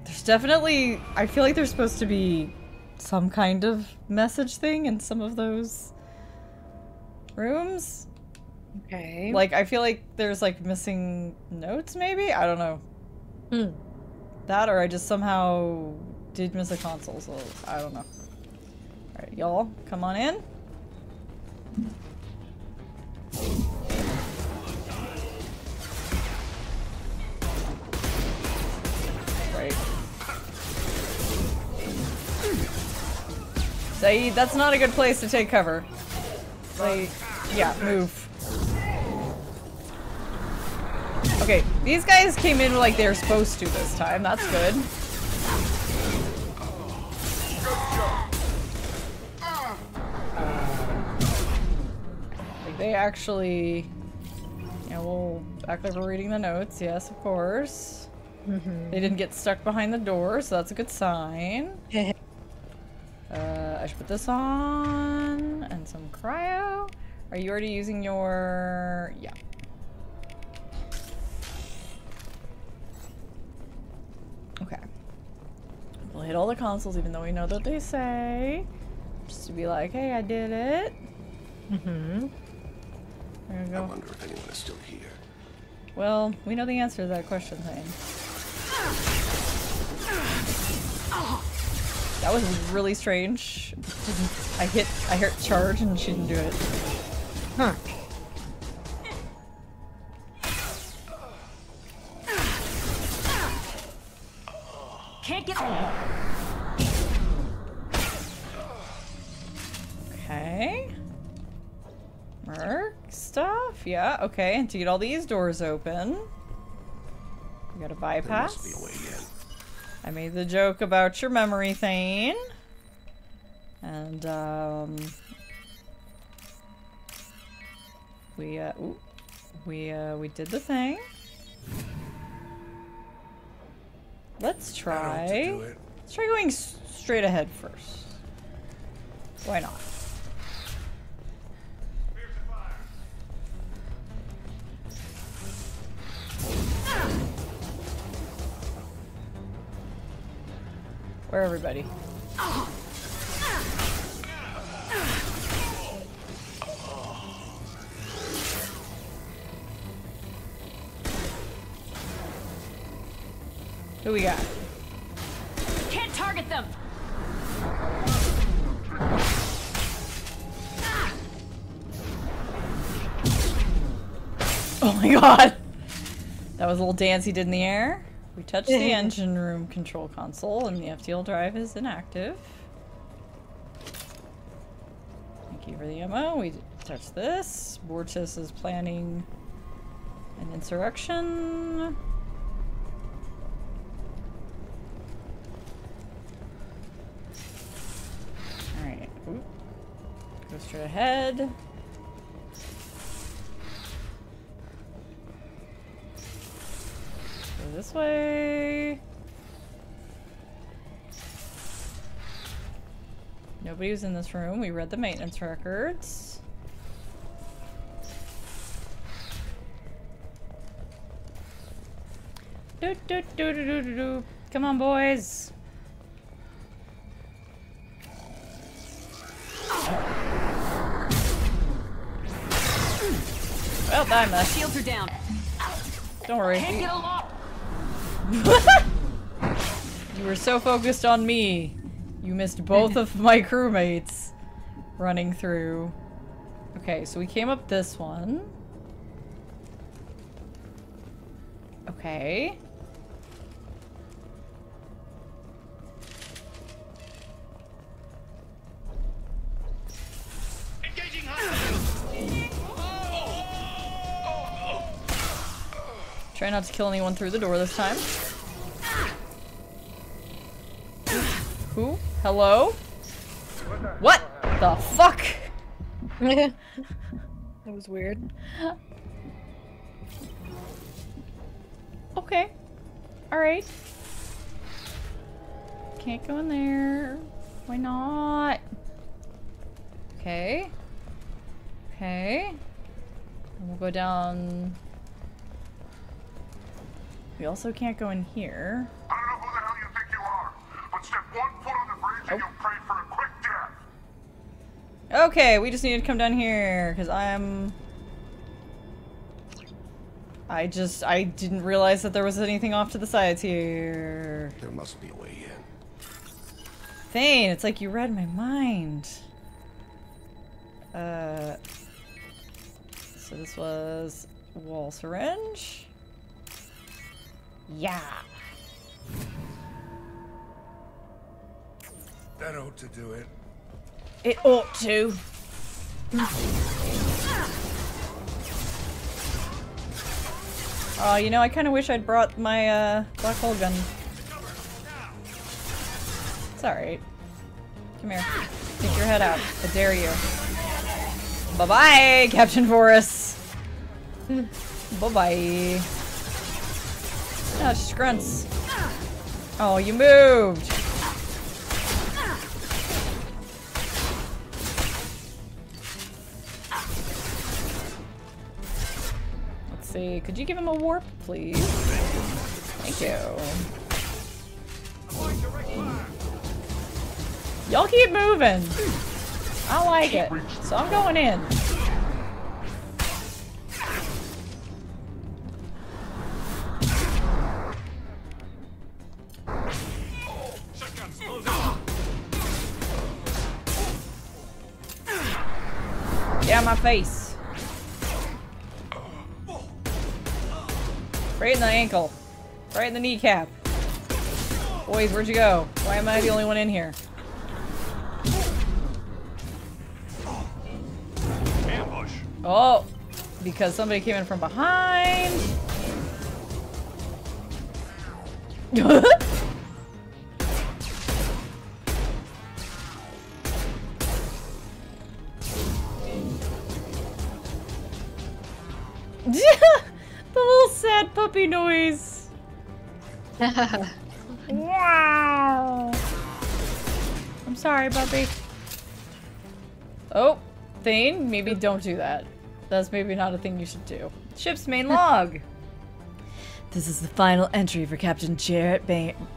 There's definitely... I feel like there's supposed to be some kind of message thing in some of those rooms. Okay. Like, I feel like there's, like, missing notes, maybe? I don't know. That, or I just somehow did miss a console, so I don't know. Alright, y'all, come on in. Right. Saeed, that's not a good place to take cover. Like, yeah, move. Okay, these guys came in like they were supposed to this time. That's good. Like they actually... Yeah, we'll act like we're reading the notes. Yes, of course. They didn't get stuck behind the door, so that's a good sign. I should put this on. And some cryo. Are you already using your... Yeah. Okay. We'll hit all the consoles even though we know what they say. Just to be like, hey, I did it. There we go. I wonder if anyone is still here. Well, we know the answer to that question, Thane. That was really strange. I hit charge and she didn't do it. Huh. Can't get. Okay. Merc stuff? Yeah, okay. And to get all these doors open, we gotta bypass. There must be a way in. I made the joke about your memory, Thane. And, we did the thing. Let's try going straight ahead first. Why not? Where everybody? Who we got? Can't target them. Oh my god! That was a little dance he did in the air. We touched the engine room control console and the FTL drive is inactive. Thank you for the ammo. We touched this. Bortis is planning an insurrection. Alright. Go straight ahead. Go this way. Nobody was in this room. We read the maintenance records. Do do do do do do do. Come on, boys. Well, die, mess. Shields are down. Don't worry. Can't get along. You were so focused on me, you missed both of my crewmates running through. Okay, so we came up this one. Okay. Engaging hostiles. Try not to kill anyone through the door this time. Who? Hello? What the fuck? That was weird. Okay. Alright. can't go in there. Why not? Okay. Okay. And we'll go down. We also can't go in here. I don't know who the hell you think you are, but step 1 foot on the bridge and you'll pray for a quick death. Okay, we just need to come down here, because I didn't realize that there was anything off to the sides here. There must be a way in. Thane, it's like you read my mind. So this was wall syringe. Yeah. That ought to do it. It ought to. Oh, you know, I kind of wish I'd brought my black hole gun. It's alright. Come here. Stick your head out. I dare you. Bye-bye, Captain Forrest. Bye-bye. Oh, it's just grunts. Oh, you moved. Let's see. Could you give him a warp, please? Thank you. Y'all keep moving. I like it. So I'm going in. Yeah, my face. Right in the ankle. Right in the kneecap. Boys, where'd you go? Why am I the only one in here? Ambush. Oh, because somebody came in from behind. The little sad puppy noise. Wow. I'm sorry, puppy. Oh, Thane, maybe don't do that. That's maybe not a thing you should do. Ship's main log. This is the final entry for Captain Jarrett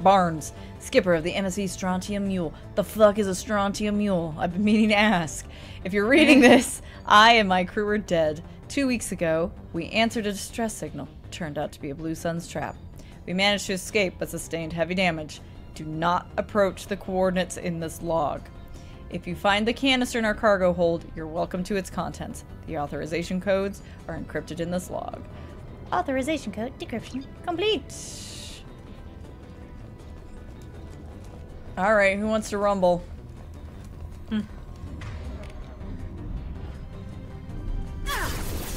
Barnes, skipper of the MSV Strontium Mule. The fuck is a Strontium Mule? I've been meaning to ask. If you're reading this, I and my crew are dead. 2 weeks ago, we answered a distress signal. Turned out to be a Blue Sun's trap. We managed to escape, but sustained heavy damage. Do not approach the coordinates in this log. If you find the canister in our cargo hold, you're welcome to its contents. The authorization codes are encrypted in this log. Authorization code decryption complete. Alright, who wants to rumble?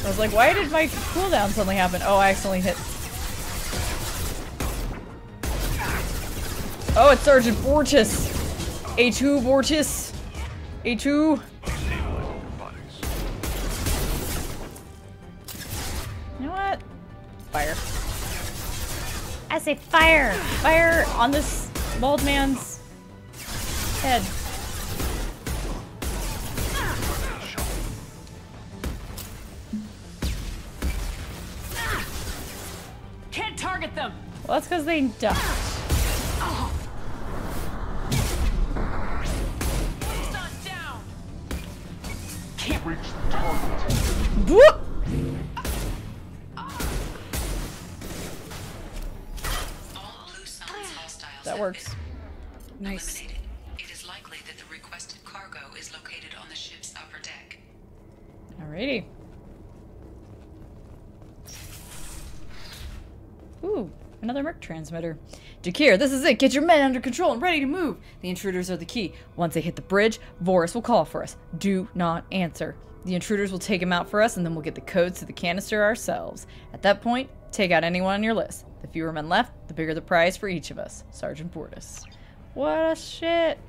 I was like, why did my cooldown suddenly happen? Oh, I accidentally hit. Oh, it's Sergeant Bortis. A2 Bortis. A2. You know what? Fire. I say fire! Fire on this bald man's head. Can't target them. Well, that's because they ducked. Down. Can't reach the target. Whoop! All Blue Sun's hostiles That works. Nice. eliminated. It is likely that the requested cargo is located on the ship's upper deck. Alrighty. Ooh, another Merc transmitter. Jakir, this is it. Get your men under control and ready to move. The intruders are the key. Once they hit the bridge, Vorus will call for us. Do not answer. The intruders will take him out for us, and then we'll get the codes to the canister ourselves. At that point, take out anyone on your list. The fewer men left, the bigger the prize for each of us. Sergeant Bortis. What a shit.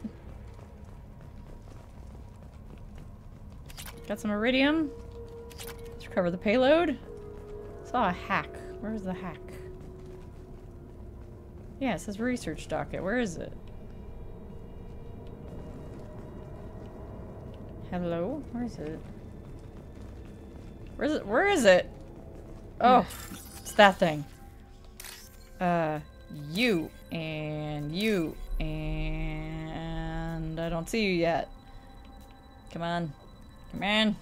Got some iridium. Let's recover the payload. Saw a hack. Where's the hack? Yeah, it says research docket. Where is it? Hello? Where is it? Where is it? Where is it? Oh, it's that thing. You and you and I don't see you yet. Come on. Come on.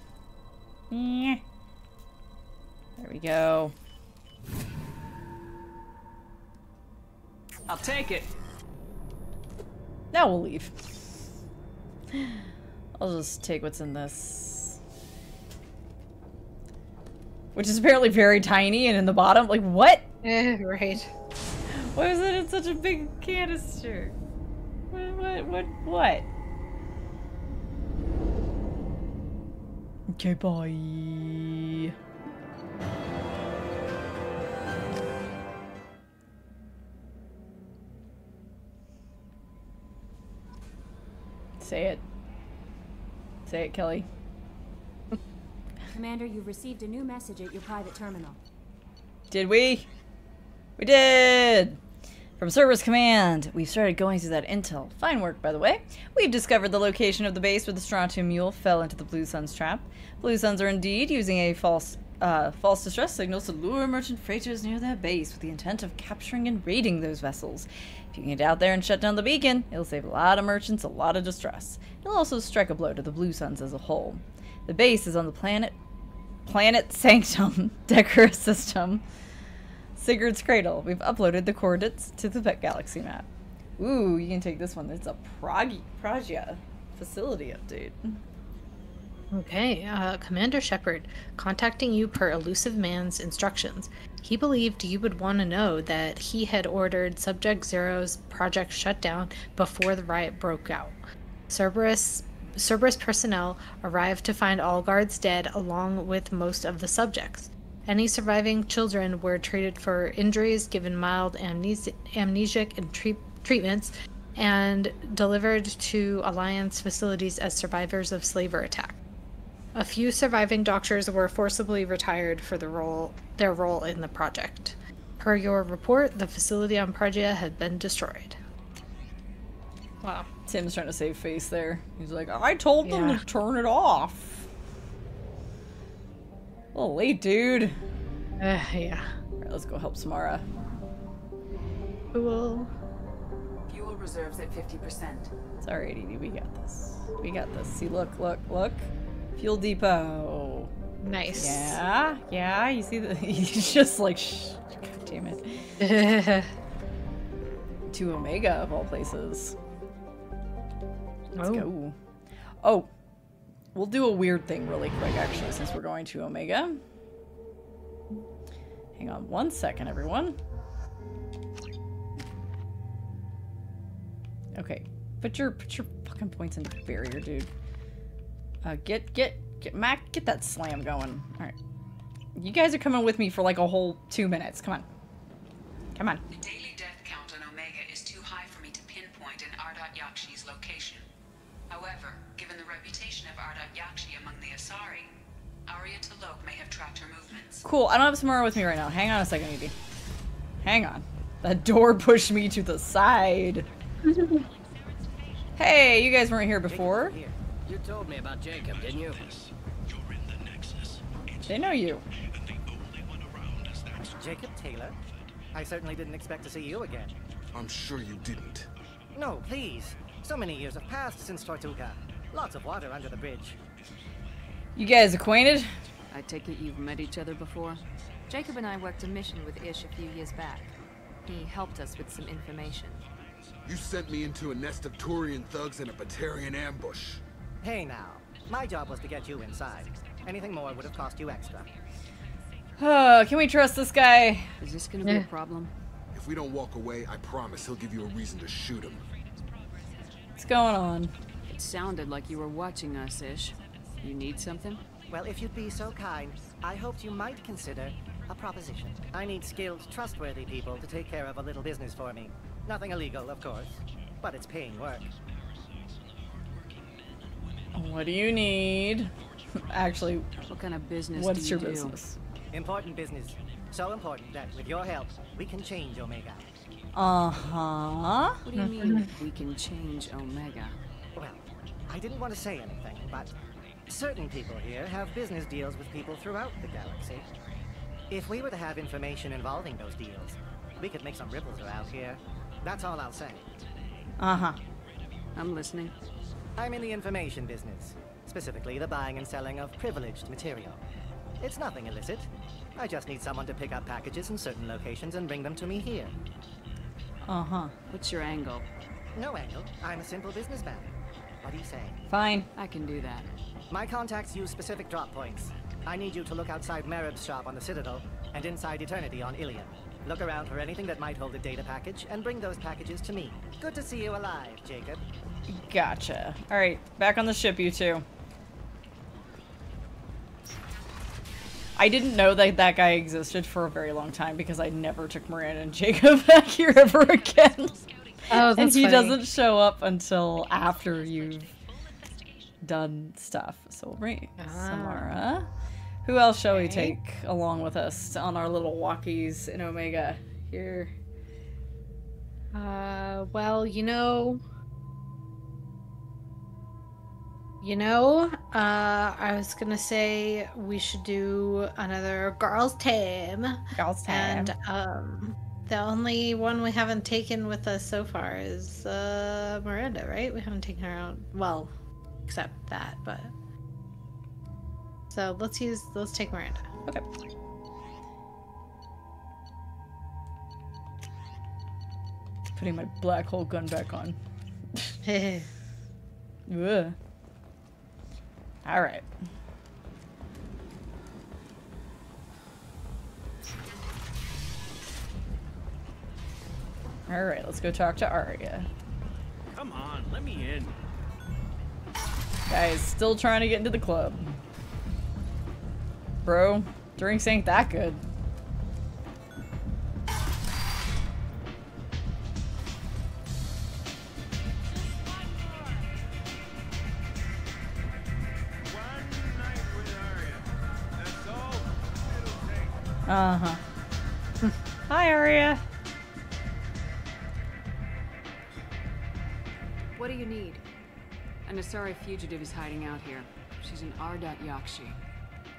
Yeah. There we go. I'll take it. Now we'll leave. I'll just take what's in this. Which is apparently very tiny and in the bottom. Like, what? Right. Why is it in such a big canister? What? Okay, bye. Say it. Say it, Kelly. Commander, you've received a new message at your private terminal. Did we? We did! From Cerberus Command, we've started going through that intel. Fine work, by the way. We've discovered the location of the base where the Strontium Mule fell into the Blue Sun's trap. Blue Suns are indeed using a false distress signals to lure merchant freighters near their base with the intent of capturing and raiding those vessels. If you can get out there and shut down the beacon, it'll save a lot of merchants a lot of distress. It'll also strike a blow to the Blue Suns as a whole. The base is on the planet Sanctum Decorous System. Sigurd's Cradle. We've uploaded the coordinates to the Pet Galaxy map. Ooh, you can take this one. It's a Pragia facility update. Okay, Commander Shepard, contacting you per Elusive Man's instructions. He believed you would want to know that he had ordered Subject Zero's project shut down before the riot broke out. Cerberus personnel arrived to find all guards dead along with most of the subjects. Any surviving children were treated for injuries, given mild amnesic and treatments, and delivered to Alliance facilities as survivors of slaver attack. A few surviving doctors were forcibly retired for their role in the project. Per your report, the facility on Pragia had been destroyed. Wow. Tim's trying to save face there. He's like, I told them to turn it off. A little late, dude. Yeah. Alright, let's go help Samara. Cool. Fuel reserves at 50%. It's alright, Edie. We got this. We got this. See, look. Fuel depot. Nice. Yeah. You see the... He's just like, shh. God damn it. To Omega, of all places. Let's go. Oh. We'll do a weird thing really quick, actually, since we're going to Omega. Hang on 1 second, everyone. Okay. Put your fucking points into the barrier, dude. Get Mac, get that slam going. Alright. You guys are coming with me for like a whole 2 minutes. Come on. Come on. The daily death count on Omega is too high for me to pinpoint an ardat-yakshi's location. However, given the reputation of ardat-yakshi among the Asari, Arya T'Loak may have tracked her movements. Cool. I don't have Samara with me right now. Hang on a second, Edie. Hang on. That door pushed me to the side. Hey, you guys weren't here before. You told me about Jacob, didn't you? You're in the Nexus. They know you. And the only one around is that. Jacob Taylor? I certainly didn't expect to see you again. I'm sure you didn't. No, please. So many years have passed since Tortuga. Lots of water under the bridge. You guys acquainted? I take it you've met each other before? Jacob and I worked a mission with Ish a few years back. He helped us with some information. You sent me into a nest of Turian thugs in a Batarian ambush. Hey now, my job was to get you inside. Anything more would have cost you extra. Can we trust this guy? Is this gonna be a problem? If we don't walk away, I promise he'll give you a reason to shoot him. What's going on? It sounded like you were watching us, Ish. You need something? Well, if you'd be so kind, I hoped you might consider a proposition. I need skilled, trustworthy people to take care of a little business for me. Nothing illegal, of course, but it's paying work. What do you need? Actually, What kind of business what's do your you do? business? Important business. So important that, with your help, we can change Omega. Uh-huh. What do you mean we can change Omega? Well, I didn't want to say anything, but Certain people here have business deals with people throughout the galaxy. If we were to have information involving those deals, we could make some ripples around here. That's all I'll say. Uh-huh. I'm listening. I'm in the information business, specifically the buying and selling of privileged material. It's nothing illicit. I just need someone to pick up packages in certain locations and bring them to me here. Uh-huh. What's your angle? No angle. I'm a simple businessman. What do you say? Fine. I can do that. My contacts use specific drop points. I need you to look outside Merib's shop on the Citadel and inside Eternity on Ilion. Look around for anything that might hold a data package and bring those packages to me. Good to see you alive, Jacob. Gotcha. Alright, back on the ship, you two. I didn't know that that guy existed for a very long time because I never took Miranda and Jacob back here ever again. Oh, that's and he funny. doesn't show up until after you've done stuff. So we'll bring Samara. Who else shall we take along with us on our little walkies in Omega here? Well, I was gonna say we should do another girls' team. Girls' time. And, the only one we haven't taken with us so far is, Miranda, right? We haven't taken her out, well, except that, but... So, let's take Miranda. Okay. Putting my black hole gun back on. Ugh. Alright. Alright, let's go talk to Arya. Come on, let me in. Guys, still trying to get into the club. Bro, drinks ain't that good. Uh-huh. Hi, Arya. What do you need? An Asari fugitive is hiding out here. She's an ardat-yakshi.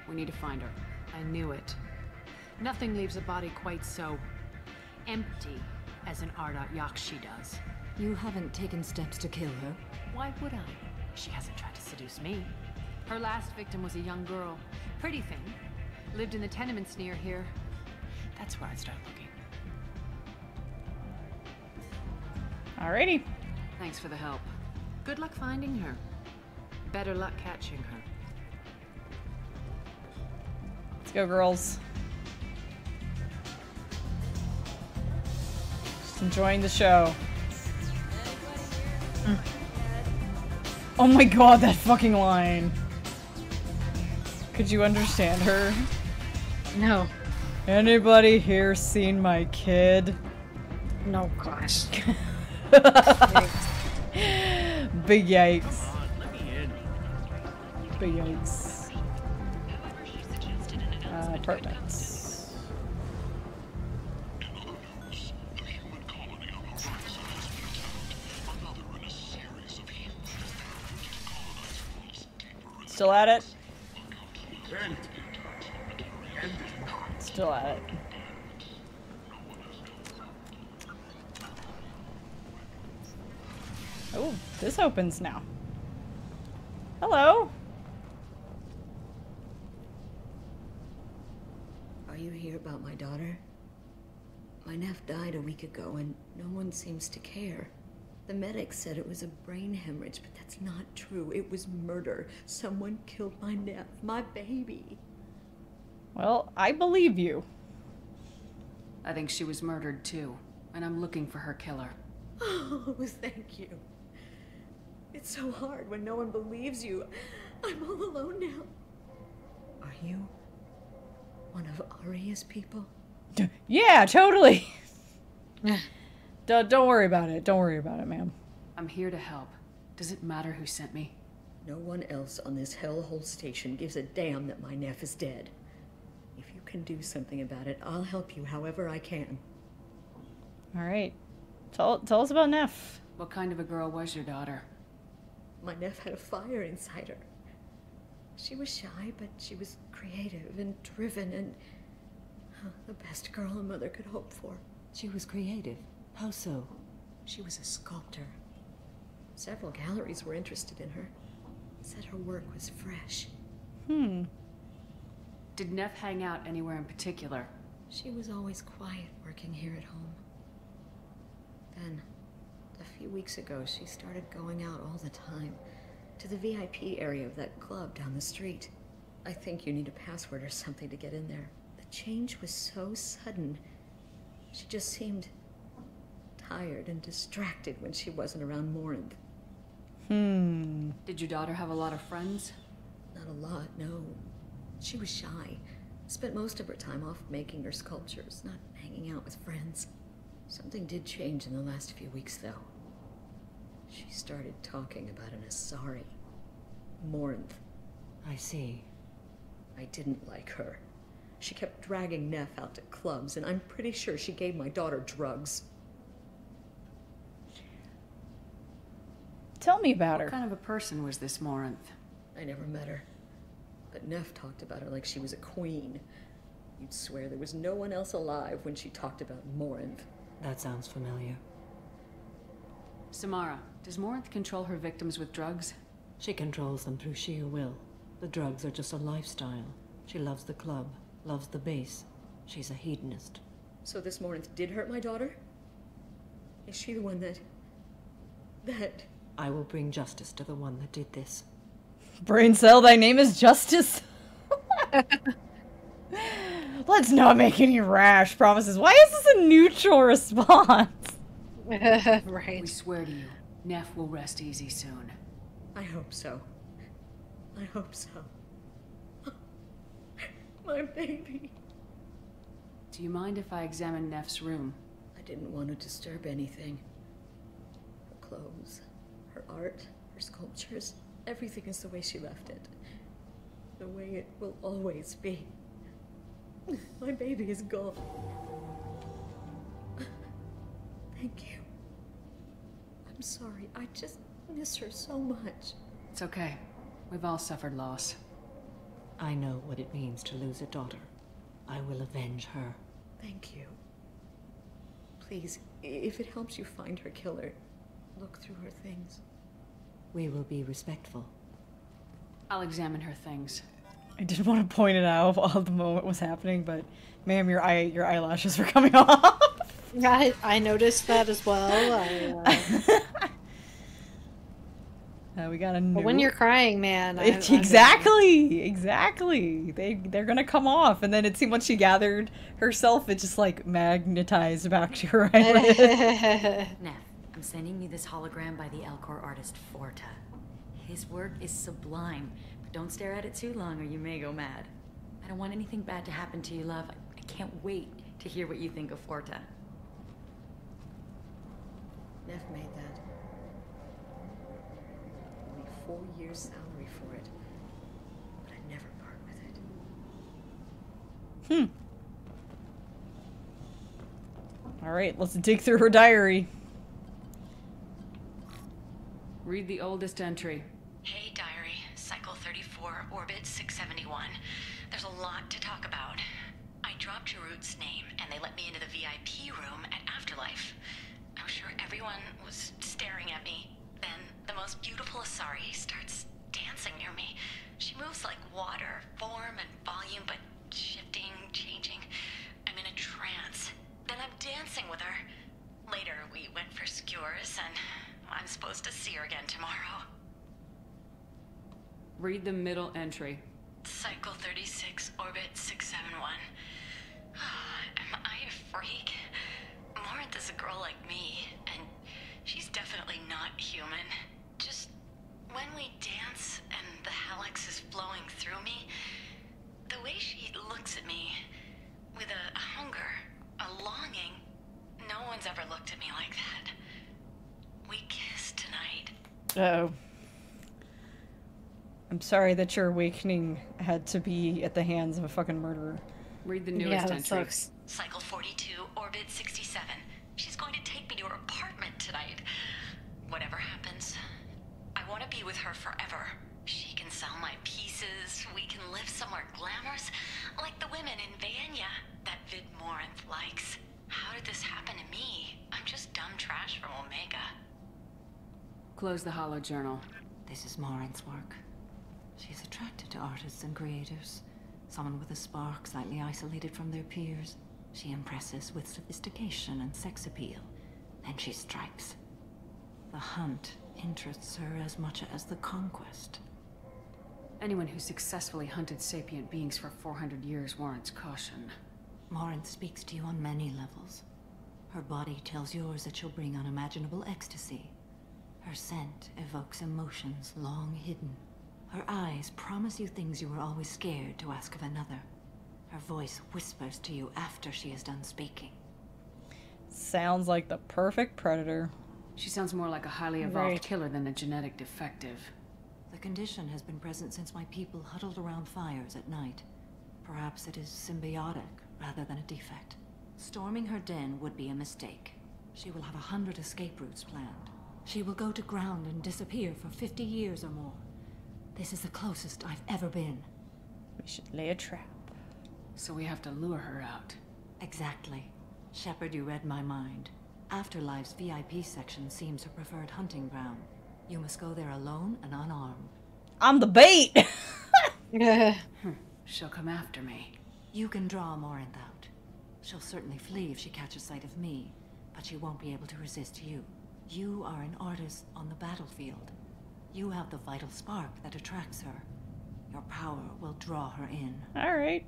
We need to find her. I knew it. Nothing leaves a body quite so empty as an ardat-yakshi does. You haven't taken steps to kill her? Why would I? She hasn't tried to seduce me. Her last victim was a young girl. Pretty thing. Lived in the tenements near here. That's where I'd start looking. Alrighty. Thanks for the help. Good luck finding her. Better luck catching her. Let's go, girls. Just enjoying the show. Oh my god, that fucking line. Could you understand her? No. Anybody here seen my kid? No, gosh. Big yikes. Big yikes. Apartments. Still at it? Still at it. Oh, this opens now. Hello. Are you here about my daughter? My nephew died a week ago and no one seems to care. The medics said it was a brain hemorrhage, but that's not true. It was murder. Someone killed my nephew, my baby. Well, I believe you. I think she was murdered too, and I'm looking for her killer. Oh, thank you. It's so hard when no one believes you. I'm all alone now. Are you one of Arya's people? Yeah, totally. Don't worry about it. Don't worry about it, ma'am. I'm here to help. Does it matter who sent me? No one else on this hellhole station gives a damn that my nephew is dead. If you can do something about it, I'll help you however I can. All right. Tell us about Neff. What kind of a girl was your daughter? My nephew had a fire inside her. She was shy, but she was creative and driven and the best girl a mother could hope for. She was creative? How so? She was a sculptor. Several galleries were interested in her. Said her work was fresh. Did Neff hang out anywhere in particular? She was always quiet working here at home. Then, a few weeks ago, she started going out all the time. To the VIP area of that club down the street. I think you need a password or something to get in there. The change was so sudden. She just seemed tired and distracted when she wasn't around Morinth. Did your daughter have a lot of friends? Not a lot, no. She was shy. Spent most of her time off making her sculptures, not hanging out with friends. Something did change in the last few weeks, though. She started talking about an Asari. Morinth. I see. I didn't like her. She kept dragging Neff out to clubs, and I'm pretty sure she gave my daughter drugs. Tell me about her. What kind of a person was this Morinth? I never met her. But Neff talked about her like she was a queen. You'd swear there was no one else alive when she talked about Morinth. That sounds familiar. Samara, does Morinth control her victims with drugs? She controls them through sheer will. The drugs are just a lifestyle. She loves the club, loves the base. She's a hedonist. So this Morinth did hurt my daughter? Is she the one that... I will bring justice to the one that did this. Brain cell, thy name is Justice. Let's not make any rash promises. Why is this a neutral response? Right. We swear to you, Neff will rest easy soon. I hope so. I hope so. My baby. Do you mind if I examine Neff's room? I didn't want to disturb anything. Her clothes, her art, her sculptures, everything is the way she left it. The way it will always be. My baby is gone. Thank you. I'm sorry. I just miss her so much. It's okay. We've all suffered loss. I know what it means to lose a daughter. I will avenge her. Thank you. Please, if it helps you find her killer, look through her things. We will be respectful. I'll examine her things. I didn't want to point it out while the moment was happening, but ma'am, your eyelashes were coming off. I noticed that as well. We got a new... But when you're crying, man... Exactly! They're gonna come off, and then it seemed once she gathered herself, it just, like, magnetized back to her eyelid. Neff, I'm sending you this hologram by the Elcor artist Forta. His work is sublime, but don't stare at it too long or you may go mad. I don't want anything bad to happen to you, love. I can't wait to hear what you think of Forta. Neff made that. Only 4 years' salary for it. But I'd never part with it. Alright, let's dig through her diary. Read the oldest entry. Hey, diary. Cycle 34, orbit 671. There's a lot to talk about. I dropped Jarut's name, and they let me into the VIP room at Afterlife. I'm sure everyone was staring at me. Then the most beautiful Asari starts dancing near me. She moves like water, form and volume, but shifting, changing. I'm in a trance. Then I'm dancing with her. Later, we went for skewers, and I'm supposed to see her again tomorrow. Read the middle entry. Cycle 36, orbit 671. Am I a freak? Morinth is a girl like me, and she's definitely not human. Just when we dance and the helix is flowing through me, the way she looks at me with a hunger, a longing, no one's ever looked at me like that. We kissed tonight. Uh-oh. I'm sorry that your awakening had to be at the hands of a fucking murderer. Read the newest entry. Sucks. Cycle 42, orbit 67. She's going to take me to her apartment tonight. Whatever happens, I want to be with her forever. She can sell my pieces. We can live somewhere glamorous, like the women in Vanya that Vid Morinth likes. How did this happen to me? I'm just dumb trash from Omega. Close the holo journal. This is Morinth's work. She's attracted to artists and creators. Someone with a spark, slightly isolated from their peers. She impresses with sophistication and sex appeal. Then she strikes. The hunt interests her as much as the conquest. Anyone who successfully hunted sapient beings for 400 years warrants caution. Morinth speaks to you on many levels. Her body tells yours that she'll bring unimaginable ecstasy. Her scent evokes emotions long hidden. Her eyes promise you things you were always scared to ask of another. Her voice whispers to you after she is done speaking. Sounds like the perfect predator. She sounds more like a highly evolved killer than a genetic defective. The condition has been present since my people huddled around fires at night. Perhaps it is symbiotic rather than a defect. Storming her den would be a mistake. She will have 100 escape routes planned. She will go to ground and disappear for 50 years or more. This is the closest I've ever been. We should lay a trap. So we have to lure her out. Exactly. Shepard, you read my mind. Afterlife's VIP section seems her preferred hunting ground. You must go there alone and unarmed. I'm the bait! She'll come after me. You can draw Morinth out. She'll certainly flee if she catches sight of me, but she won't be able to resist you. You are an artist on the battlefield. You have the vital spark that attracts her. Your power will draw her in. Alright.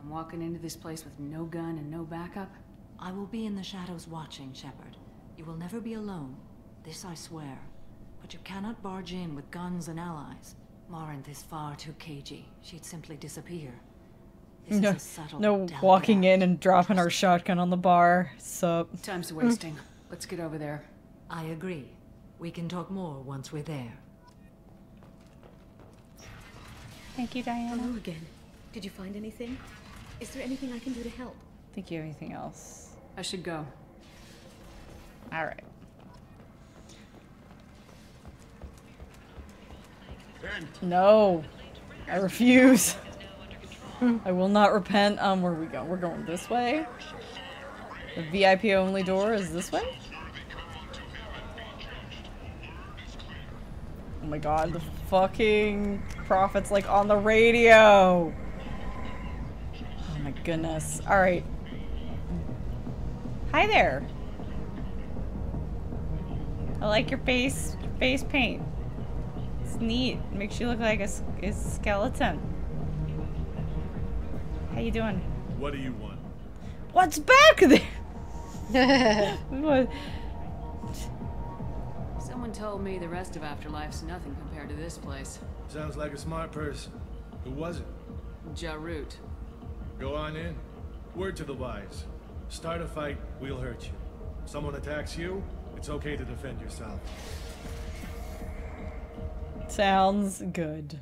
I'm walking into this place with no gun and no backup? I will be in the shadows watching, Shepard. You will never be alone. This I swear. But you cannot barge in with guns and allies. Morinth is far too cagey. She'd simply disappear. This is a subtle, delicate walking in and dropping our shotgun on the bar. Sup? Time's wasting. Let's get over there. I agree. We can talk more once we're there. Thank you, Diana. Hello again. Did you find anything? Is there anything I can do to help? Think you have anything else? I should go. Alright. No. I refuse. I will not repent. Where are we going? We're going this way? The VIP only door is this way? Oh my god, the fucking prophet's like on the radio! Oh my goodness. Alright. Hi there. I like your face paint. It's neat. It makes you look like a skeleton. How you doing? What do you want? What's back there? What? Someone told me the rest of Afterlife's nothing compared to this place. Sounds like a smart person. Who was it? Jarut. Go on in. Word to the wise. Start a fight, we'll hurt you. If someone attacks you, it's okay to defend yourself. Sounds good.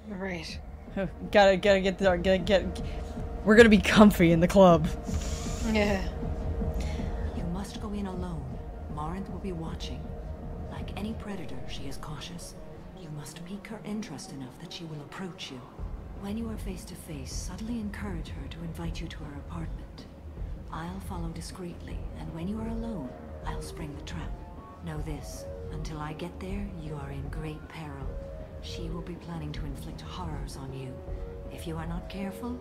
Right. Gotta get there. We're gonna be comfy in the club. Yeah. You must go in alone. Morinth will be watching. Like any predator, she is cautious. You must pique her interest enough that she will approach you. When you are face to face, subtly encourage her to invite you to her apartment. I'll follow discreetly, and when you are alone, I'll spring the trap. Know this, until I get there, you are in great peril. She will be planning to inflict horrors on you. If you are not careful,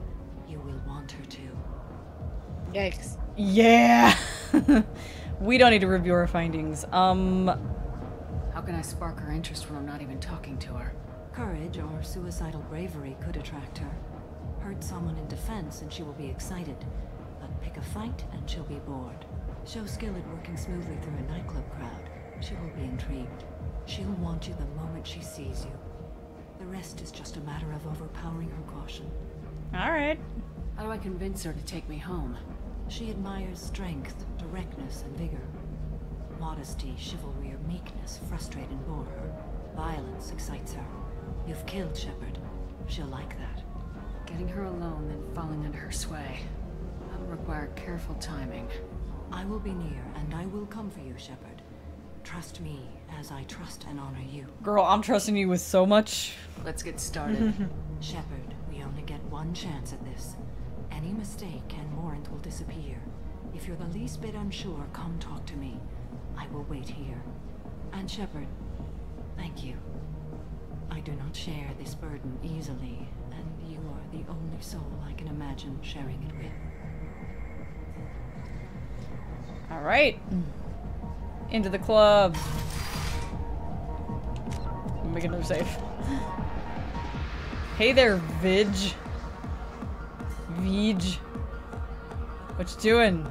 you will want her to. Yikes. Yeah! We don't need to review our findings. How can I spark her interest when I'm not even talking to her? Courage or suicidal bravery could attract her. Hurt someone in defense and she will be excited. But pick a fight and she'll be bored. Show skill at working smoothly through a nightclub crowd. She will be intrigued. She'll want you the moment she sees you. The rest is just a matter of overpowering her caution. Alright. How do I convince her to take me home? She admires strength, directness, and vigor. Modesty, chivalry, or meekness frustrate and bore her. Violence excites her. You've killed Shepard. She'll like that. Getting her alone, then falling under her sway. That'll require careful timing. I will be near, and I will come for you, Shepard. Try trust me as I trust and honor you. Girl, I'm trusting you with so much. Let's get started. Shepard, we only get one chance at this. Any mistake and Morant will disappear. If you're the least bit unsure, come talk to me. I will wait here. And Shepard, thank you. I do not share this burden easily, and you are the only soul I can imagine sharing it with. Alright. Into the club. Make another save. Hey there, Vig. What you doing?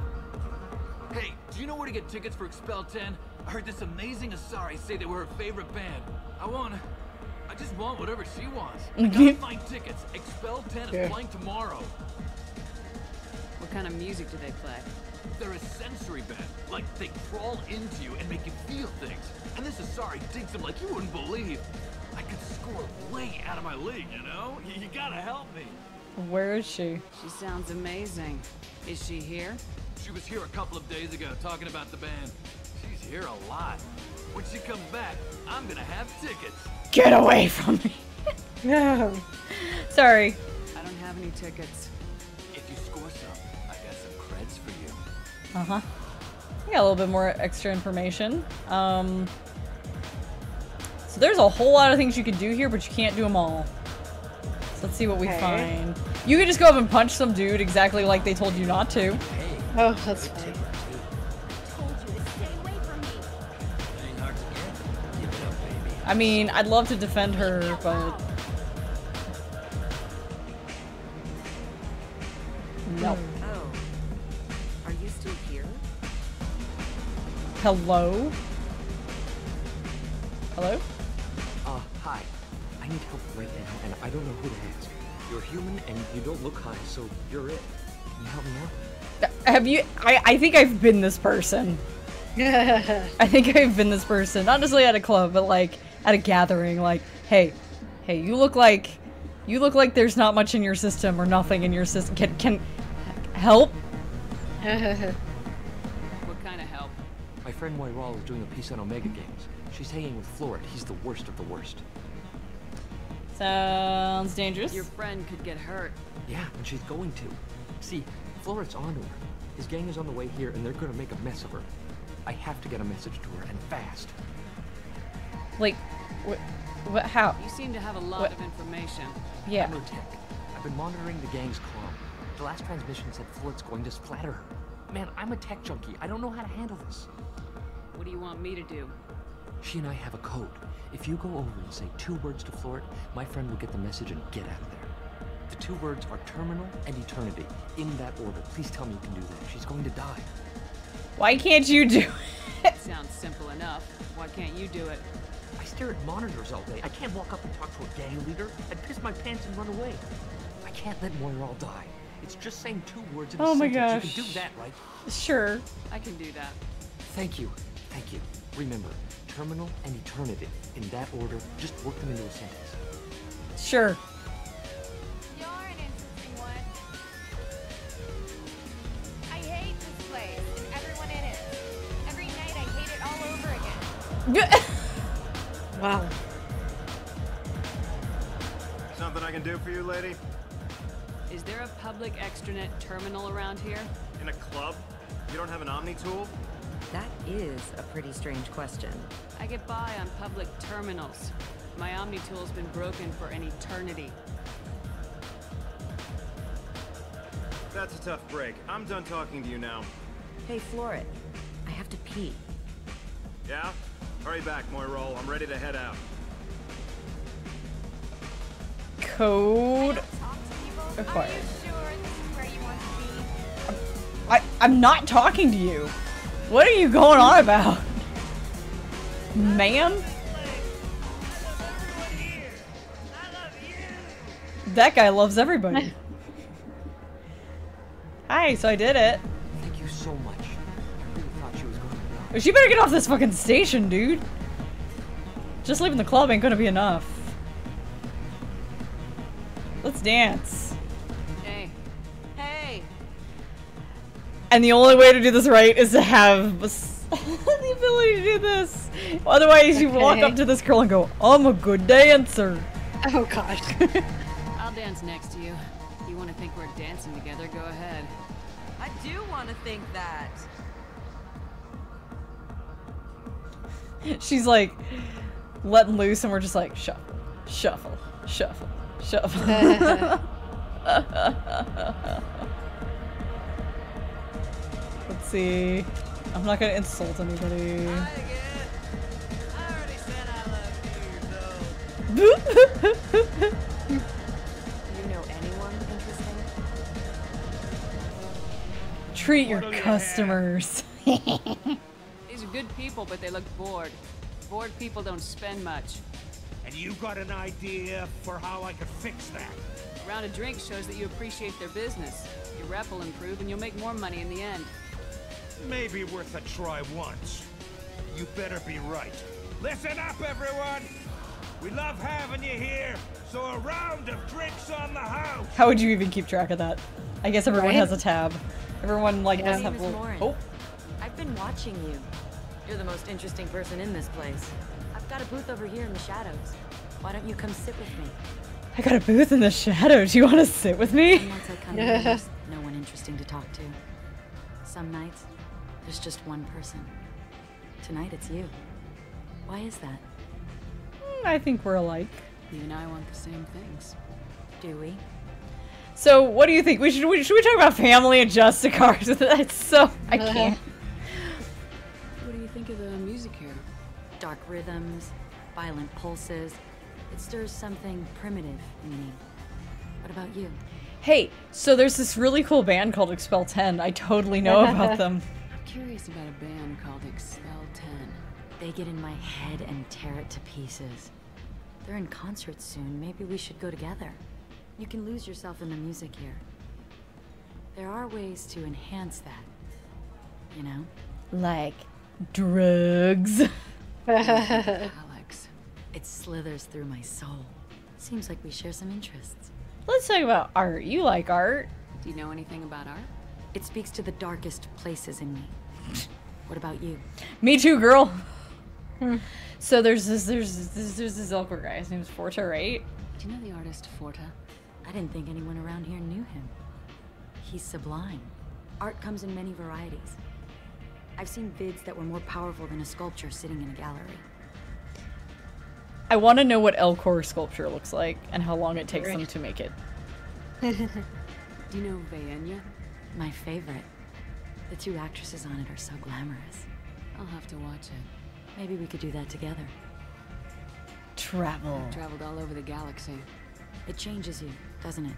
Hey, do you know where to get tickets for Expel 10? I heard this amazing Asari say they were her favorite band. I just want whatever she wants. I gotta find tickets. Expel 10 is playing tomorrow. What kind of music do they play? They're a sensory band. Like, they crawl into you and make you feel things. And this Asari digs them like you wouldn't believe. I could score way out of my league, you know? You gotta help me. Where is she? She sounds amazing. Is she here? She was here a couple of days ago talking about the band. She's here a lot. When she comes back, I'm gonna have tickets. Get away from me. No. Sorry. I don't have any tickets. If you score some, I got some creds for you. Uh-huh. I got a little bit more extra information. So there's a whole lot of things you can do here, but you can't do them all. So let's see what we find. You can just go up and punch some dude exactly like they told you not to. Oh, that's funny. I mean, I'd love to defend her, but... No. Oh. Are you still here? Hello? Hello? Hi. I need help right now, and I don't know who to ask. You're human, and you don't look high, so you're it. Can you help me out? Have you... I think I've been this person. I think I've been this person. Not necessarily at a club, but like at a gathering. Like, hey, you look like there's not much in your system or nothing in your system. Can help? What kind of help? My friend Moiral is doing a piece on Omega Games. She's hanging with Florid. He's the worst of the worst. Sounds dangerous. Your friend could get hurt. Yeah, and she's going to. See, Florid's onto her. His gang is on the way here, and they're gonna make a mess of her. I have to get a message to her, and fast. Like, what, how? You seem to have a lot of information. Yeah. I'm no tech. I've been monitoring the gang's comm. The last transmission said Floyd's going to splatter her. Man, I'm a tech junkie. I don't know how to handle this. What do you want me to do? She and I have a code. If you go over and say 2 words to Floyd, my friend will get the message and get out of there. The 2 words are terminal and eternity. In that order. Please tell me you can do that. She's going to die. Why can't you do it? Sounds simple enough. Why can't you do it? I stare at monitors all day. I can't walk up and talk to a gang leader. I'd piss my pants and run away. I can't let Moiral die. It's just saying 2 words in a sentence. Gosh. You can do that, right? Sure. I can do that. Thank you. Thank you. Remember, terminal and eternity. In that order, just work them into a sentence. Sure. You're an interesting one. I hate this place and everyone in it. Every night I hate it all over again. Wow. Something I can do for you, lady? Is there a public extranet terminal around here? In a club? You don't have an Omni tool? That is a pretty strange question. I get by on public terminals. My Omni tool's been broken for an eternity. That's a tough break. I'm done talking to you now. Hey, Florid. I have to pee. Yeah? Hurry back, Moiral. I'm ready to head out. Code acquired. Are you sure this is where you want to be? I'm not talking to you. What are you going on about? Man? That guy loves everybody. Hi, so I did it. Thank you so much. I really thought she was going to die. She better get off this fucking station, dude. Just leaving the club ain't gonna be enough. Let's dance. Hey. Hey! And the only way to do this right is to have the ability to do this. Otherwise, you walk up to this girl and go, I'm a good dancer. Oh, gosh. I'll dance next to you. If you want to think we're dancing together, go ahead. I do want to think that. She's like letting loose, and we're just like shuffle, shuffle, shuffle, shuffle. Let's see. I'm not gonna insult anybody. You know anyone interesting? Treat your customers. These are good people, but they look bored. Bored people don't spend much. And you got an idea for how I could fix that? A round of drinks shows that you appreciate their business. Your rep will improve and you'll make more money in the end. Maybe worth a try once. You better be right. Listen up, everyone! We love having you here, so a round of drinks on the house! How would you even keep track of that? I guess everyone has a tab. Everyone like doesn't have Oh, I've been watching you. You're the most interesting person in this place. I've got a booth over here in the shadows. Why don't you come sit with me? I got a booth in the shadows. Do you want to sit with me? And once I come in, there's no one interesting to talk to. Some nights, there's just one person. Tonight it's you. Why is that? I think we're alike. You and I want the same things. Do we? So, what do you think? Should we talk about family and Justicars? It's so I can't. What do you think of the music here? Dark rhythms, violent pulses. It stirs something primitive in me. What about you? Hey, so there's this really cool band called Expel 10. I totally know about them. I'm curious about a band called Expel 10. They get in my head and tear it to pieces. They're in concert soon. Maybe we should go together. You can lose yourself in the music here. There are ways to enhance that. You know? Like drugs. Alex, it slithers through my soul. Seems like we share some interests. Let's talk about art. You like art. Do you know anything about art? It speaks to the darkest places in me. What about you? Me too, girl. So there's this Elcor guy. His name's Forta, right? Do you know the artist Forta? I didn't think anyone around here knew him. He's sublime. Art comes in many varieties. I've seen vids that were more powerful than a sculpture sitting in a gallery. I want to know what Elcor sculpture looks like and how long it takes them to make it. Do you know Vaenya? My favorite. The two actresses on it are so glamorous. I'll have to watch it. Maybe we could do that together. Travel. I've traveled all over the galaxy. It changes you, doesn't it?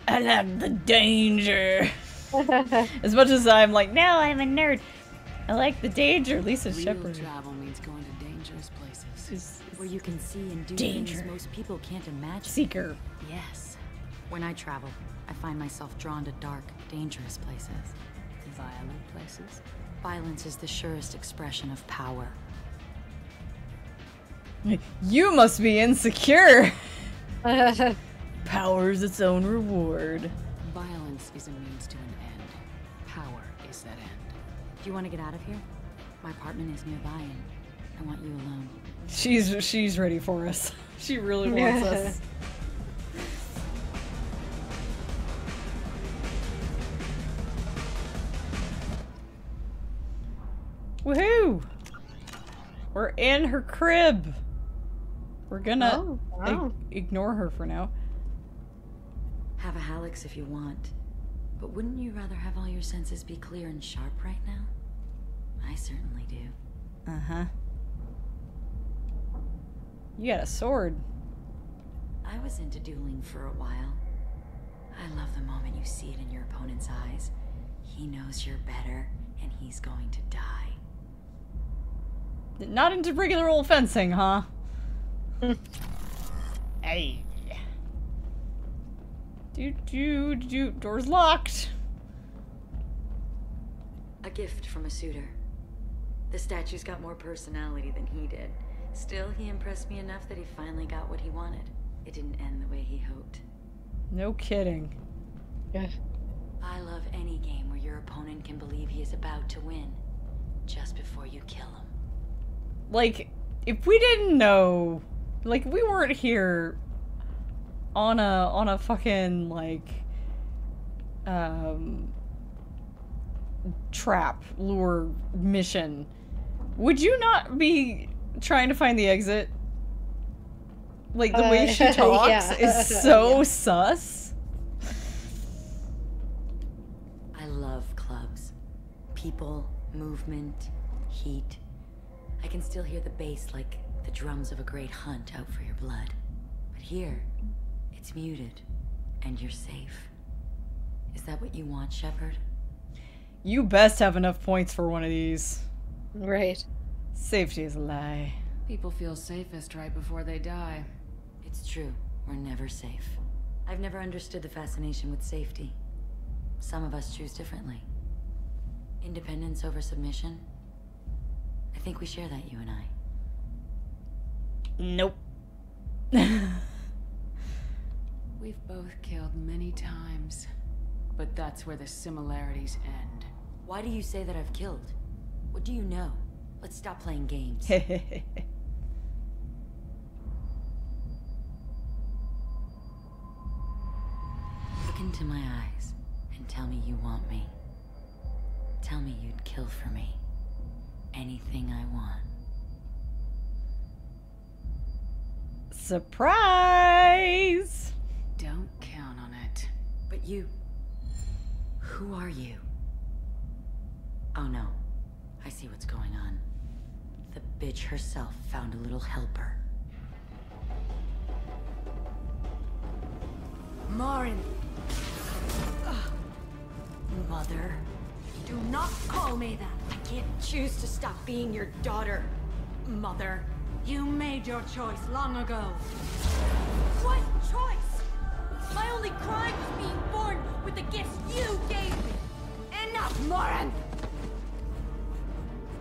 I love the danger. As much as I'm like, no, I'm a nerd. I like the danger. Lisa Shepard. Travel means going to dangerous places. Where you can see and do danger. things most people can't imagine. Seeker. Yes. When I travel, I find myself drawn to dark, dangerous places. Violent places? Violence is the surest expression of power. You must be insecure. Power's its own reward. Violence is a means to an end. Power is that end. Do you want to get out of here? My apartment is nearby and I want you alone. She's ready for us. She really wants us. Woohoo! We're in her crib. We're gonna ignore her for now. Have a Hallex if you want. But wouldn't you rather have all your senses be clear and sharp right now? I certainly do. Uh-huh. You got a sword. I was into dueling for a while. I love the moment you see it in your opponent's eyes. He knows you're better, and he's going to die. Not into regular old fencing, huh? Hey. Door's locked. A gift from a suitor. The statue's got more personality than he did. Still, he impressed me enough that he finally got what he wanted. It didn't end the way he hoped. No kidding. Yeah. I love any game where your opponent can believe he is about to win, just before you kill him. like, if we didn't know, like, we weren't here on a fucking, like, trap, lure, mission, would you not be trying to find the exit? Like, the way she talks yeah. is so sus. I love clubs. People, movement, heat. I can still hear the bass like the drums of a great hunt out for your blood. But here, it's muted, and you're safe. Is that what you want, Shepard? You best have enough points for one of these. Right. Safety is a lie. People feel safest right before they die. It's true. We're never safe. I've never understood the fascination with safety. Some of us choose differently. Independence over submission? I think we share that, you and I. Nope. We've both killed many times, but that's where the similarities end. Why do you say that I've killed? What do you know? Let's stop playing games. Look into my eyes and tell me you want me. Tell me you'd kill for me. Anything I want. Surprise! Don't count on it. But you... who are you? Oh no. I see what's going on. The bitch herself found a little helper. Marin. Mother. Do not call me that. I can't choose to stop being your daughter. Mother. You made your choice long ago. What choice? My only crime was being born with the gifts you gave me. Enough, Marin!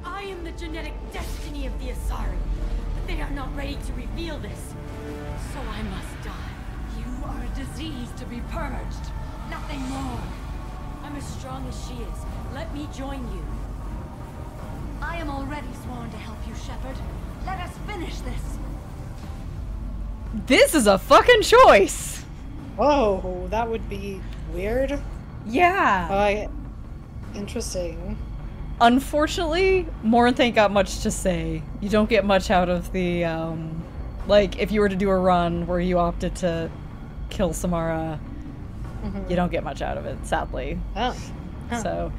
I am the genetic destiny of the Asari, but they are not ready to reveal this. So I must die. You are a disease to be purged. Nothing more. I'm as strong as she is. Let me join you. I am already sworn to help you, Shepard. Let us finish this. This is a fucking choice. Whoa, that would be weird. Yeah. Interesting. Unfortunately, Morinth ain't got much to say. You don't get much out of the, like, if you were to do a run where you opted to kill Samara, you don't get much out of it, sadly. Oh. Huh. So,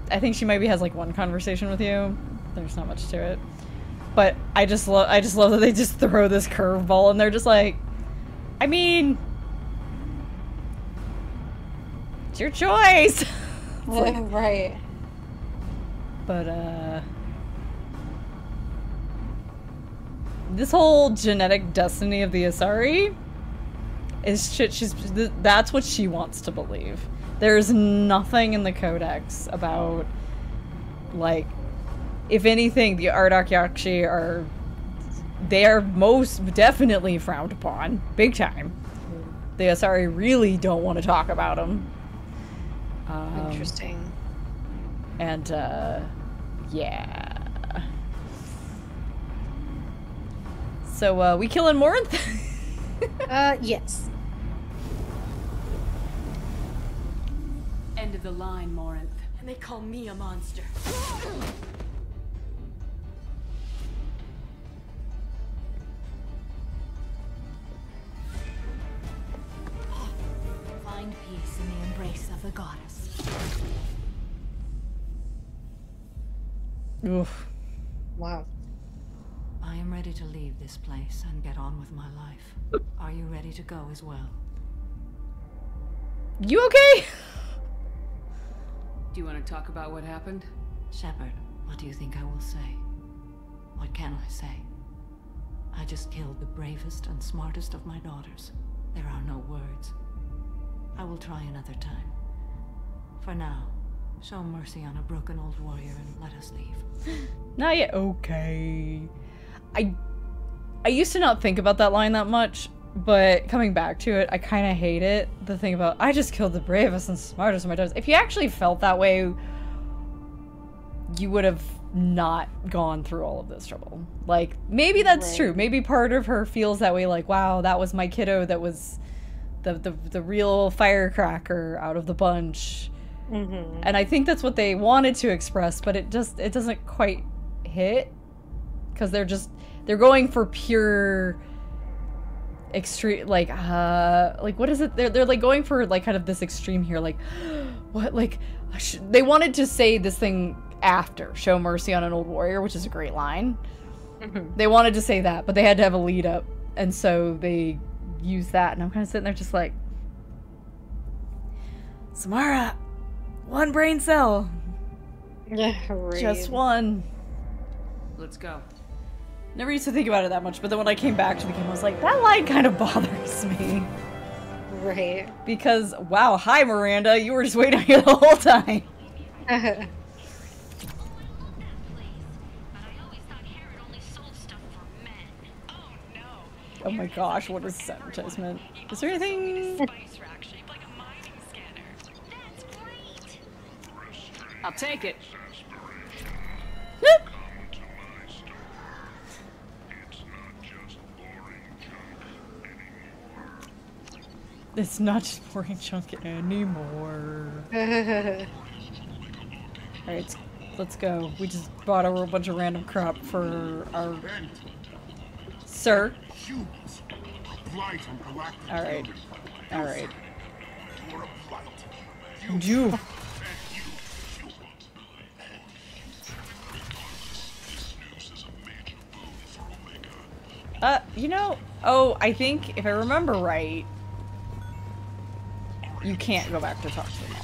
I think she maybe has, like, one conversation with you. There's not much to it. But I just love that they just throw this curveball and they're just like, I mean, it's your choice. Like, right. But, this whole genetic destiny of the Asari is shit that's what she wants to believe. There's nothing in the Codex about, like, if anything, the ardat-yakshi are most definitely frowned upon. Big time. The Asari really don't want to talk about them. Interesting. And, yeah. So, we killing Morinth? Yes. End of the line, Morinth. And they call me a monster. Find peace in the embrace of the goddess. Oof. Wow. I am ready to leave this place and get on with my life. Are you ready to go as well? You okay? Do you want to talk about what happened? Shepard, what do you think I will say? What can I say? I just killed the bravest and smartest of my daughters. There are no words. I will try another time. For now, show mercy on a broken old warrior and let us leave. Not yet. Okay. I used to not think about that line that much, but coming back to it, I kind of hate it. The thing about, I just killed the bravest and smartest of my daughters. If you actually felt that way, you would have not gone through all of this trouble. Like, maybe that's true. Maybe part of her feels that way, like, wow, that was my kiddo that was the real firecracker out of the bunch. And I think that's what they wanted to express, but it doesn't quite hit, because they're going for pure extreme, like what is it, they're like going for like kind of this extreme here, like what, like they wanted to say this thing after show mercy on an old warrior, which is a great line. They wanted to say that, but they had to have a lead up, and so they used that, and I'm kind of sitting there just like, Samara, one brain cell. Yeah, right. Just one. Let's go. Never used to think about it that much, but then when I came back to the game, I was like, that line kind of bothers me. Right. Because, wow, hi Miranda, you were just waiting here the whole time. Oh my gosh, what is this advertisement? Is there anything? I'll take it. It's not just boring chunk anymore. Alright, let's go. We just bought a whole bunch of random crap for our... Sir? Alright. Alright. You. You know, I think if I remember right, you can't go back to talk to the mom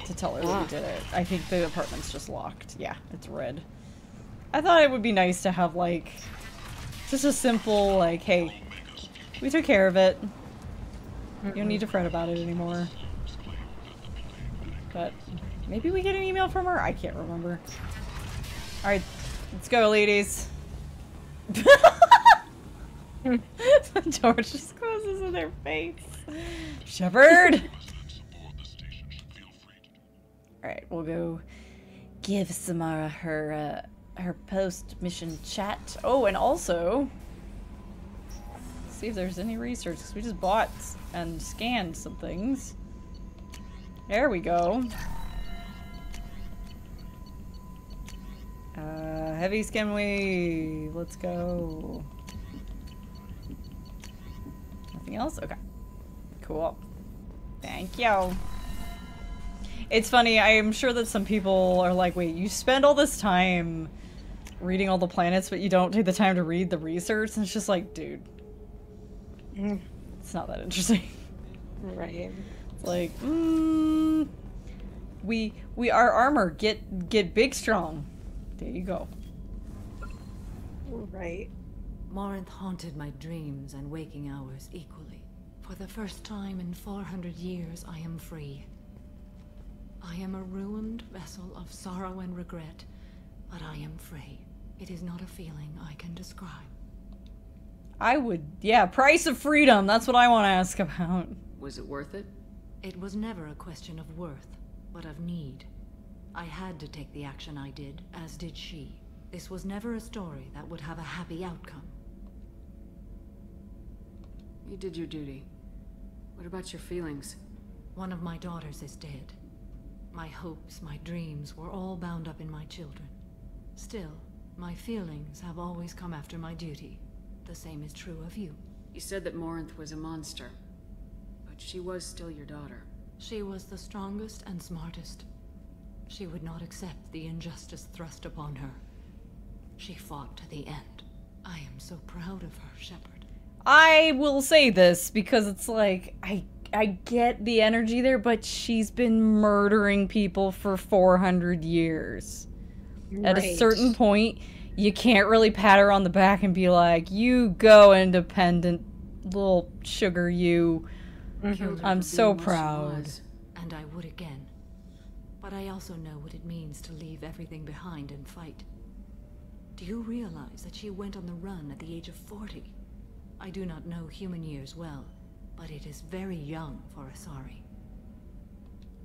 to tell her that you did it. I think the apartment's just locked. Yeah, it's red. I thought it would be nice to have, like, just a simple, like, hey, we took care of it. You don't need to fret about it anymore. But maybe we get an email from her? I can't remember. Alright, let's go, ladies. The door just closes in their face. Shepard! Alright, we'll go give Samara her post-mission chat. Oh, and also see if there's any research, because we just bought and scanned some things. There we go. Heavy skinway. Let's go. Nothing else? Okay. Cool. Thank you. It's funny, I am sure that some people are like, wait, you spend all this time reading all the planets, but you don't take the time to read the research? And it's just like, dude. It's not that interesting. Right. It's like, we are armor. Get big strong. There you go. Right. Morinth haunted my dreams and waking hours equally. For the first time in 400 years, I am free. I am a ruined vessel of sorrow and regret, but I am free. It is not a feeling I can describe. I would, yeah, price of freedom. That's what I want to ask about. Was it worth it? It was never a question of worth, but of need. I had to take the action I did, as did she. This was never a story that would have a happy outcome. You did your duty. What about your feelings? One of my daughters is dead. My hopes, my dreams were all bound up in my children. Still, my feelings have always come after my duty. The same is true of you. You said that Morinth was a monster, but she was still your daughter. She was the strongest and smartest. She would not accept the injustice thrust upon her. She fought to the end. I am so proud of her, Shepard. I will say this because it's like, I get the energy there, but she's been murdering people for 400 years. Right. At a certain point, you can't really pat her on the back and be like, you go independent little sugar you. I'm so proud. And I would again. But I also know what it means to leave everything behind and fight. Do you realize that she went on the run at the age of 40? I do not know human years well, but it is very young for Asari.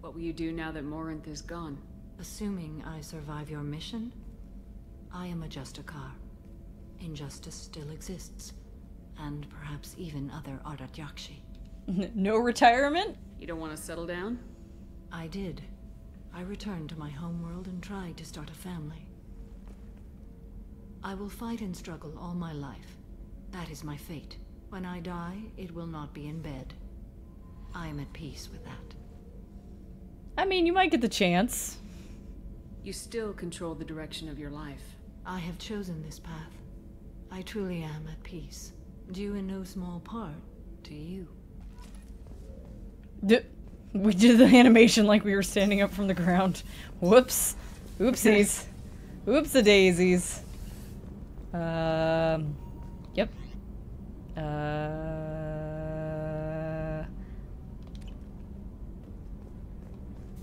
What will you do now that Morinth is gone? Assuming I survive your mission, I am a Justicar. Injustice still exists, and perhaps even other ardat-yakshi. No retirement? You don't want to settle down? I did. I returned to my homeworld and tried to start a family. I will fight and struggle all my life. That is my fate. When I die, it will not be in bed. I am at peace with that. I mean, you might get the chance. You still control the direction of your life. I have chosen this path. I truly am at peace. Due in no small part to you. We did the animation like we were standing up from the ground. Whoops. Oopsies. Oops-a-daisies. Yep.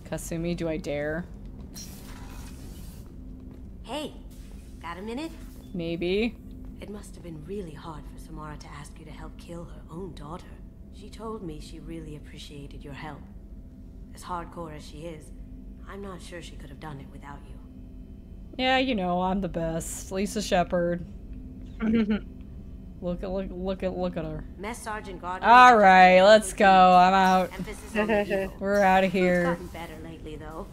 Kasumi, do I dare? Hey, got a minute? Maybe. It must have been really hard for Samara to ask you to help kill her own daughter. She told me she really appreciated your help. As hardcore as she is, I'm not sure she could have done it without you. Yeah, you know, I'm the best. Lisa Shepherd. Look at her. Mess Sergeant Gardner. All right, let's go. I'm out. Emphasis on the evil. We're out of He's here. gotten better lately, though.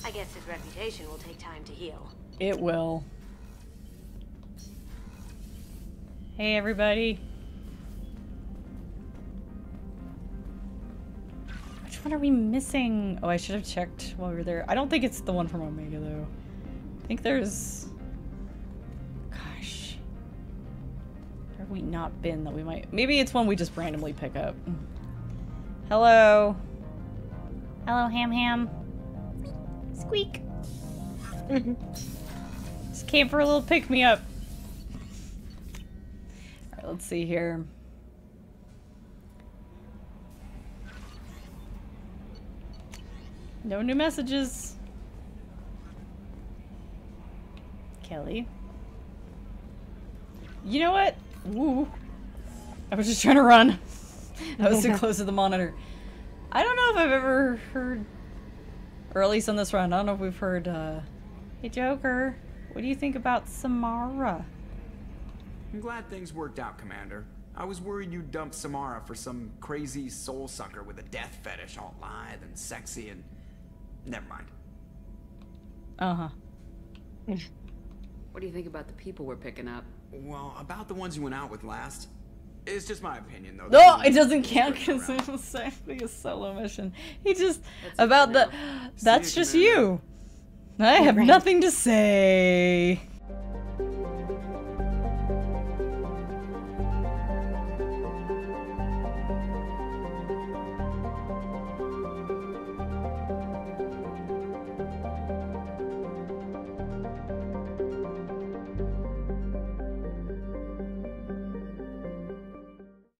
I guess his reputation will take time to heal. It will. Hey, everybody. Which one are we missing? Oh, I should have checked while we were there. I don't think it's the one from Omega, though. I think there's... Gosh. Where have we not been that we might... Maybe it's one we just randomly pick up. Hello. Hello, Ham Ham. Squeak. Just came for a little pick-me-up. Alright, let's see here. No new messages. Kelly. You know what? Woo. I was just trying to run. I was too close to the monitor. I don't know if I've ever heard, or at least on this run, I don't know if we've heard, hey Joker, what do you think about Samara? I'm glad things worked out, Commander. I was worried you'd dump Samara for some crazy soul sucker with a death fetish, all lithe and sexy and... Never mind. Uh-huh. What do you think about the people we're picking up? Well, about the ones you went out with last. It's just my opinion, though. No, it doesn't count because it was actually a solo mission. He just... About the... That's just you. I have nothing to say.